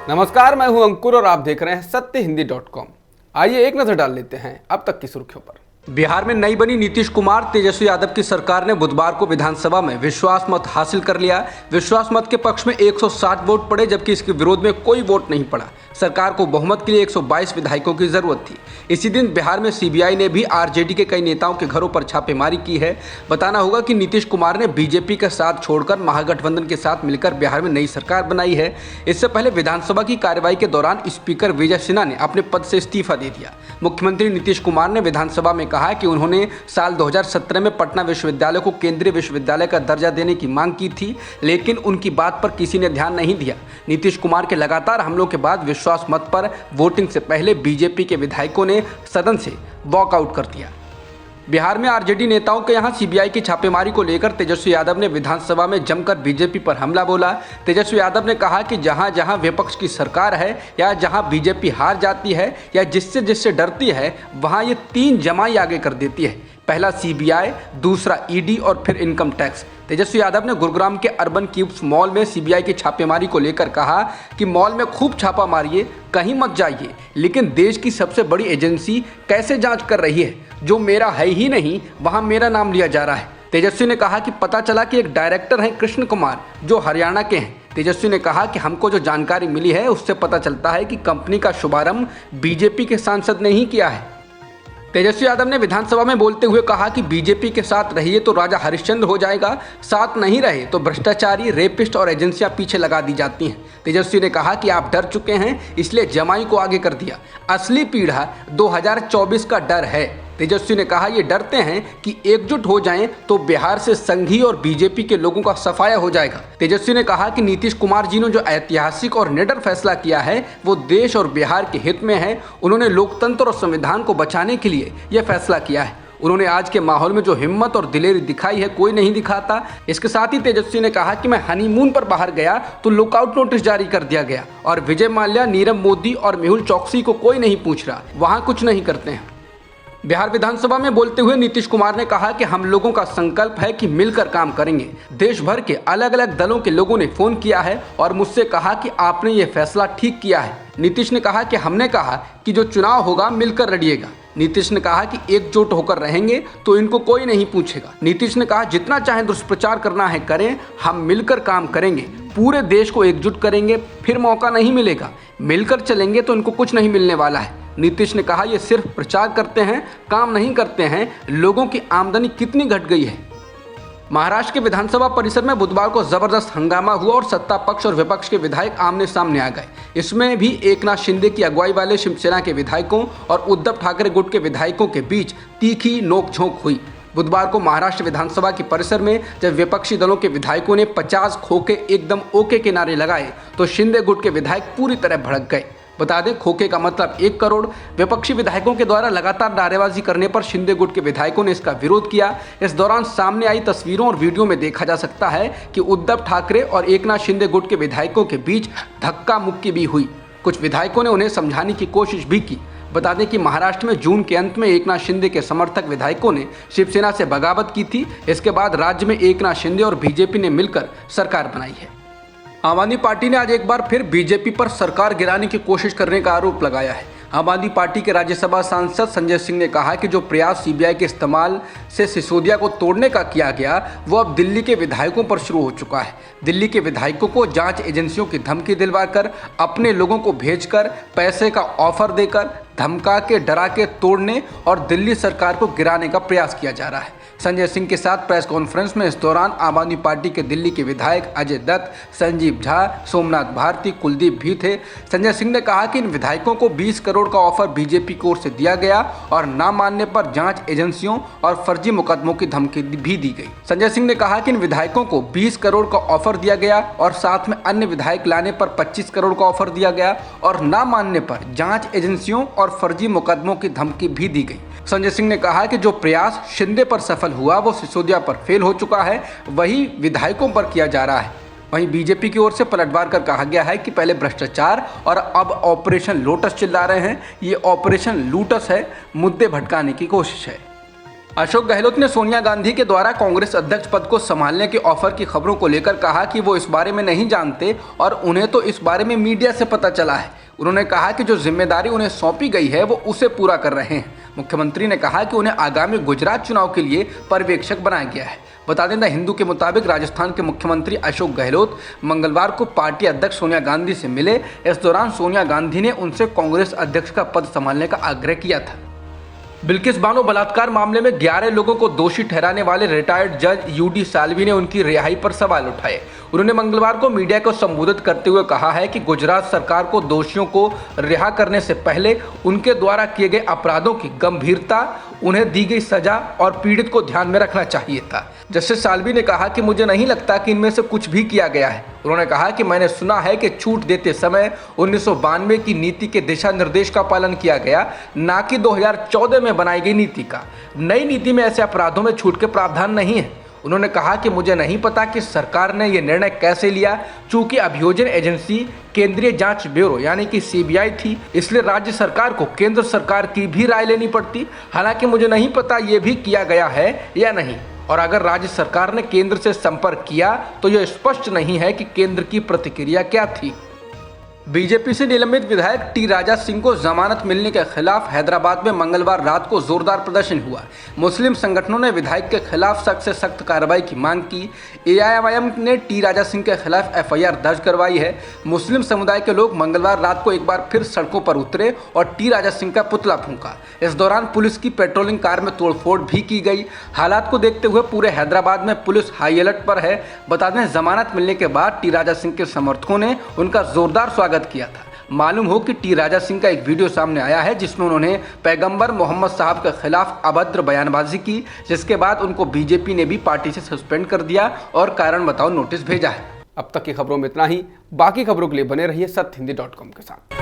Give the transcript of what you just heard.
नमस्कार, मैं हूं अंकुर और आप देख रहे हैं सत्यहिंदी.com। आइए एक नजर डाल लेते हैं अब तक की सुर्खियों पर। बिहार में नई बनी नीतीश कुमार तेजस्वी यादव की सरकार ने बुधवार को विधानसभा में विश्वास मत हासिल कर लिया। विश्वास मत के पक्ष में 160 वोट पड़े, जबकि इसके विरोध में कोई वोट नहीं पड़ा। सरकार को बहुमत के लिए 122 विधायकों की जरूरत थी। इसी दिन बिहार में सीबीआई ने भी आरजेडी के कई नेताओं के घरों पर छापेमारी की है। बताना होगा कि नीतीश कुमार ने बीजेपी का साथ छोड़कर महागठबंधन के साथ मिलकर बिहार में नई सरकार बनाई है। इससे पहले विधानसभा की कार्यवाही के दौरान स्पीकर विजय सिन्हा ने अपने पद से इस्तीफा दे दिया। मुख्यमंत्री नीतीश कुमार ने विधानसभा में कहा कि उन्होंने साल 2017 में पटना विश्वविद्यालय को केंद्रीय विश्वविद्यालय का दर्जा देने की मांग की थी, लेकिन उनकी बात पर किसी ने ध्यान नहीं दिया। नीतीश कुमार के लगातार हमलों के बाद विश्वास मत पर वोटिंग से पहले बीजेपी के विधायकों ने सदन से वॉकआउट कर दिया। बिहार में आरजेडी नेताओं के यहां सीबीआई की छापेमारी को लेकर तेजस्वी यादव ने विधानसभा में जमकर बीजेपी पर हमला बोला। तेजस्वी यादव ने कहा कि जहां जहां विपक्ष की सरकार है या जहां बीजेपी हार जाती है या जिससे जिससे डरती है, वहां ये 3 जमाई आगे कर देती है। पहला सीबीआई, दूसरा ईडी और फिर इनकम टैक्स। तेजस्वी यादव ने गुरुग्राम के अर्बन क्यूब्स मॉल में सीबीआई की छापेमारी को लेकर कहा कि मॉल में खूब छापा मारिए, कहीं मत जाइए, लेकिन देश की सबसे बड़ी एजेंसी कैसे जांच कर रही है? जो मेरा है ही नहीं, वहां मेरा नाम लिया जा रहा है। तेजस्वी ने कहा कि पता चला कि एक डायरेक्टर हैं कृष्ण कुमार, जो हरियाणा के हैं। तेजस्वी ने कहा कि हमको जो जानकारी मिली है उससे पता चलता है कि कंपनी का शुभारंभ बीजेपी के सांसद ने ही किया है। तेजस्वी यादव ने विधानसभा में बोलते हुए कहा कि बीजेपी के साथ रहिए तो राजा हरिश्चंद्र हो जाएगा, साथ नहीं रहे तो भ्रष्टाचारी, रेपिस्ट और एजेंसियां पीछे लगा दी जाती हैं। तेजस्वी ने कहा कि आप डर चुके हैं, इसलिए जमाई को आगे कर दिया। असली पीढ़ा 2024 का डर है। तेजस्वी ने कहा ये डरते हैं कि एकजुट हो जाएं तो बिहार से संघी और बीजेपी के लोगों का सफाया हो जाएगा। तेजस्वी ने कहा कि नीतीश कुमार जी ने जो ऐतिहासिक और निडर फैसला किया है वो देश और बिहार के हित में है। उन्होंने लोकतंत्र और संविधान को बचाने के लिए यह फैसला किया है। उन्होंने आज के माहौल में जो हिम्मत और दिलेरी दिखाई है, कोई नहीं दिखाता। इसके साथ ही तेजस्वी ने कहा कि मैं हनीमून पर बाहर गया तो लुकआउट नोटिस जारी कर दिया गया और विजय माल्या, नीरव मोदी और मेहुल चौकसी को कोई नहीं पूछ रहा, वहां कुछ नहीं करते हैं। बिहार विधानसभा में बोलते हुए नीतीश कुमार ने कहा कि हम लोगों का संकल्प है कि मिलकर काम करेंगे। देश भर के अलग अलग दलों के लोगों ने फोन किया है और मुझसे कहा कि आपने ये फैसला ठीक किया है। नीतीश ने कहा कि हमने कहा कि जो चुनाव होगा मिलकर लड़िएगा। नीतीश ने कहा कि एकजुट होकर रहेंगे तो इनको कोई नहीं पूछेगा। नीतीश ने कहा जितना चाहे दुष्प्रचार करना है करें, हम मिलकर काम करेंगे, पूरे देश को एकजुट करेंगे, फिर मौका नहीं मिलेगा। मिलकर चलेंगे तो इनको कुछ नहीं मिलने वाला है। नीतीश ने कहा ये सिर्फ प्रचार करते हैं, काम नहीं करते हैं। लोगों की आमदनी कितनी घट गई है। महाराष्ट्र के विधानसभा परिसर में बुधवार को जबरदस्त हंगामा हुआ और सत्ता पक्ष और विपक्ष के विधायक आमने सामने आ गए। इसमें भी एकनाथ शिंदे की अगुवाई वाले शिवसेना के विधायकों और उद्धव ठाकरे गुट के विधायकों के बीच तीखी नोकझोंक हुई। बुधवार को महाराष्ट्र विधानसभा के परिसर में जब विपक्षी दलों के विधायकों ने 50 खोखे एकदम ओके के नारे लगाए तो शिंदे गुट के विधायक पूरी तरह भड़क गए। बता दें, खोखे का मतलब 1 करोड़। विपक्षी विधायकों के द्वारा लगातार नारेबाजी करने पर शिंदे गुट के विधायकों ने इसका विरोध किया। इस दौरान सामने आई तस्वीरों और वीडियो में देखा जा सकता है कि उद्धव ठाकरे और एकनाथ शिंदे गुट के विधायकों के बीच धक्का मुक्की भी हुई। कुछ विधायकों ने उन्हें समझाने की कोशिश भी की। बता दें कि महाराष्ट्र में जून के अंत में एकनाथ शिंदे के समर्थक विधायकों ने शिवसेना से बगावत की थी। इसके बाद राज्य में एकनाथ शिंदे और बीजेपी ने मिलकर सरकार बनाई है। आम आदमी पार्टी ने आज एक बार फिर बीजेपी पर सरकार गिराने की कोशिश करने का आरोप लगाया है। आम आदमी पार्टी के राज्यसभा सांसद संजय सिंह ने कहा कि जो प्रयास सीबीआई के इस्तेमाल से सिसोदिया को तोड़ने का किया गया वो अब दिल्ली के विधायकों पर शुरू हो चुका है। दिल्ली के विधायकों को जांच एजेंसियों की धमकी दिलवाकर, अपने लोगों को भेजकर, पैसे का ऑफर देकर, धमका के, डरा के तोड़ने और दिल्ली सरकार को गिराने का प्रयास किया जा रहा है। संजय सिंह के साथ प्रेस कॉन्फ्रेंस में इस दौरान आम आदमी पार्टी के दिल्ली के विधायक अजय दत्त, संजीव झा, सोमनाथ भारती, कुलदीप भी थे। संजय सिंह ने कहा कि इन विधायकों को 20 करोड़ का ऑफर बीजेपी की ओर से दिया गया और ना मानने पर जांच एजेंसियों और फर्जी मुकदमों की धमकी भी दी गई। संजय सिंह ने कहा कि इन विधायकों को 20 करोड़ का ऑफर दिया गया और साथ में अन्य विधायक लाने पर 25 करोड़ का ऑफर दिया गया और ना मानने पर जांच एजेंसियों और फर्जी मुकदमों की धमकी भी दी गई। संजय सिंह ने कहा कि जो प्रयास शिंदे पर सफल हुआ वो सिसोदिया पर फेल हो चुका है, वही विधायकों पर किया जा रहा है। वहीं बीजेपी की ओर से पलटवार कर कहा गया है कि पहले भ्रष्टाचार और अब ऑपरेशन लोटस चिल्ला रहे हैं। ये ऑपरेशन लूटस है, मुद्दे भटकाने की कोशिश है। अशोक गहलोत ने सोनिया गांधी के द्वारा कांग्रेस अध्यक्ष पद को संभालने के ऑफर की खबरों को लेकर कहा कि वो इस बारे में नहीं जानते और उन्हें तो इस बारे में मीडिया से पता चला है। उन्होंने कहा कि जो जिम्मेदारी उन्हें सौंपी गई है वो उसे पूरा कर रहे हैं। मुख्यमंत्री ने कहा कि उन्हें आगामी गुजरात चुनाव के लिए पर्यवेक्षक बनाया गया है। बता दें, द हिंदू के मुताबिक राजस्थान के मुख्यमंत्री अशोक गहलोत मंगलवार को पार्टी अध्यक्ष सोनिया गांधी से मिले। इस दौरान सोनिया गांधी ने उनसे कांग्रेस अध्यक्ष का पद संभालने का आग्रह किया था। बिल्किस बानो बलात्कार मामले में 11 लोगों को दोषी ठहराने वाले रिटायर्ड जज यूडी साल्वी ने उनकी रिहाई पर सवाल उठाए। उन्होंने मंगलवार को मीडिया को संबोधित करते हुए कहा है कि गुजरात सरकार को दोषियों को रिहा करने से पहले उनके द्वारा किए गए अपराधों की गंभीरता, उन्हें दी गई सजा और पीड़ित को ध्यान में रखना चाहिए था। जस्टिस साल्वी ने कहा कि मुझे नहीं लगता कि इनमें से कुछ भी किया गया है। उन्होंने कहा कि मैंने सुना है कि छूट देते समय 1992 की नीति के दिशा निर्देश का पालन किया गया, ना कि 2014 में बनाई गई नीति का। नई नीति में ऐसे अपराधों में छूट के प्रावधान नहीं है। उन्होंने कहा कि मुझे नहीं पता कि सरकार ने यह निर्णय कैसे लिया, चूंकि अभियोजन एजेंसी केंद्रीय जांच ब्यूरो यानी कि सीबीआई थी, इसलिए राज्य सरकार को केंद्र सरकार की भी राय लेनी पड़ती। हालांकि मुझे नहीं पता ये भी किया गया है या नहीं, और अगर राज्य सरकार ने केंद्र से संपर्क किया तो यह स्पष्ट नहीं है कि केंद्र की प्रतिक्रिया क्या थी। बीजेपी से निलंबित विधायक टी राजा सिंह को जमानत मिलने के खिलाफ हैदराबाद में मंगलवार रात को जोरदार प्रदर्शन हुआ। मुस्लिम संगठनों ने विधायक के खिलाफ सख्त से सख्त कार्रवाई की मांग की। एआईएमआईएम ने टी राजा सिंह के खिलाफ एफआईआर दर्ज करवाई है। मुस्लिम समुदाय के लोग मंगलवार रात को एक बार फिर सड़कों पर उतरे और टी राजा सिंह का पुतला फूंका। इस दौरान पुलिस की पेट्रोलिंग कार में तोड़फोड़ भी की गई। हालात को देखते हुए पूरे हैदराबाद में पुलिस हाई अलर्ट पर है। बता दें, जमानत मिलने के बाद टी राजा सिंह के समर्थकों ने उनका जोरदार स्वागत किया था। मालूम हो कि टी राजा सिंह का एक वीडियो सामने आया है जिसमें उन्होंने पैगंबर मोहम्मद साहब के खिलाफ अभद्र बयानबाजी की, जिसके बाद उनको बीजेपी ने भी पार्टी से सस्पेंड कर दिया और कारण बताओ नोटिस भेजा है। अब तक की खबरों में इतना ही। बाकी खबरों के लिए बने रहिए सत्यहिंदी.com के साथ।